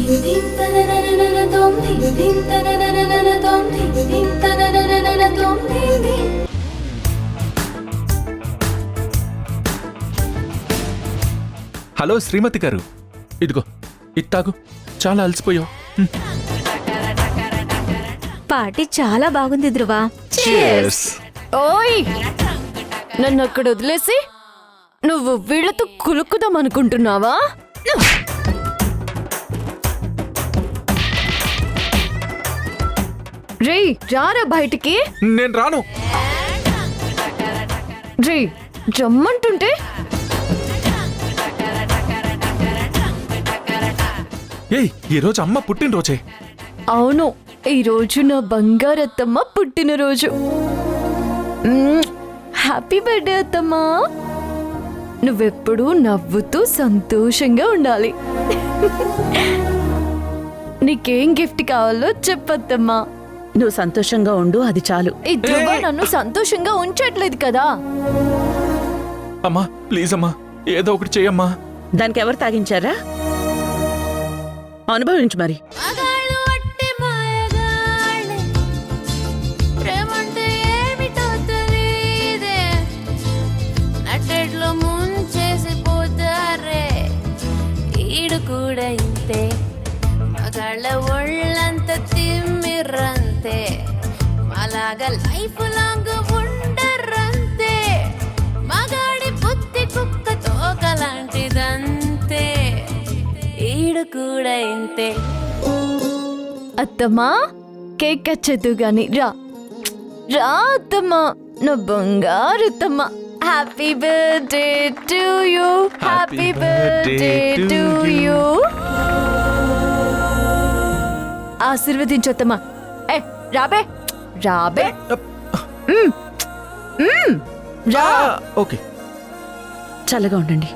Hello శ్రీమతి గారు, ఇదిగో ఇత్తాగు, చాలా అలసిపోయావు. పార్టీ చాలా బాగుంది ధ్రువ. ఓయ్, నన్ను అక్కడ వదిలేసి నువ్వు వీళ్ళతో కులుక్కుదాం అనుకుంటున్నావా? రే, రారా బయటికి. నేను రాను. రే, రమ్మంటుంటే. ఏయ్, ఈరోజు అమ్మ పుట్టినరోజే. అవును, ఈరోజు నా బంగారత్తమ్మ పుట్టినరోజు. హ్యాపీ బర్త్డే అత్తమ్మా. నువ్వెప్పుడూ నవ్వుతూ సంతోషంగా ఉండాలి. నీకేం గిఫ్ట్ కావాలో చెప్పత్తమ్మా. నువ్వు సంతోషంగా ఉండు, అది చాలు. ఈ ధ్రువ నన్ను సంతోషంగా ఉంచట్లేదు కదా. అమ్మా ప్లీజ్ అమ్మా, ఏదో ఒకటి చెయ్యమ్మా. దానికి ఎవరు తాగించారా? అనుభవించు మరి. కూడా ఇంతే, మగాళ్ళ ఒళ్ళంత తిమ్మిర్రంతే, అలాగా లైఫ్ లాంగ్ ఉండర్రంతే, మగాడి బుద్ధి కుక్క తోకలాంటిదంతే, ఈడు కూడా ఇంతే. అత్తమ్మా, కేక్ కచ్చదు గాని రా. రా అత్తమ్మా, నా బంగారుత్తమ్మ. Happy birthday to you, happy birthday to you. ఆశీర్వదించొత్తమ్మా. ఏ రాబే, రాబే. రా. ఓకే, చల్లగా ఉండండి.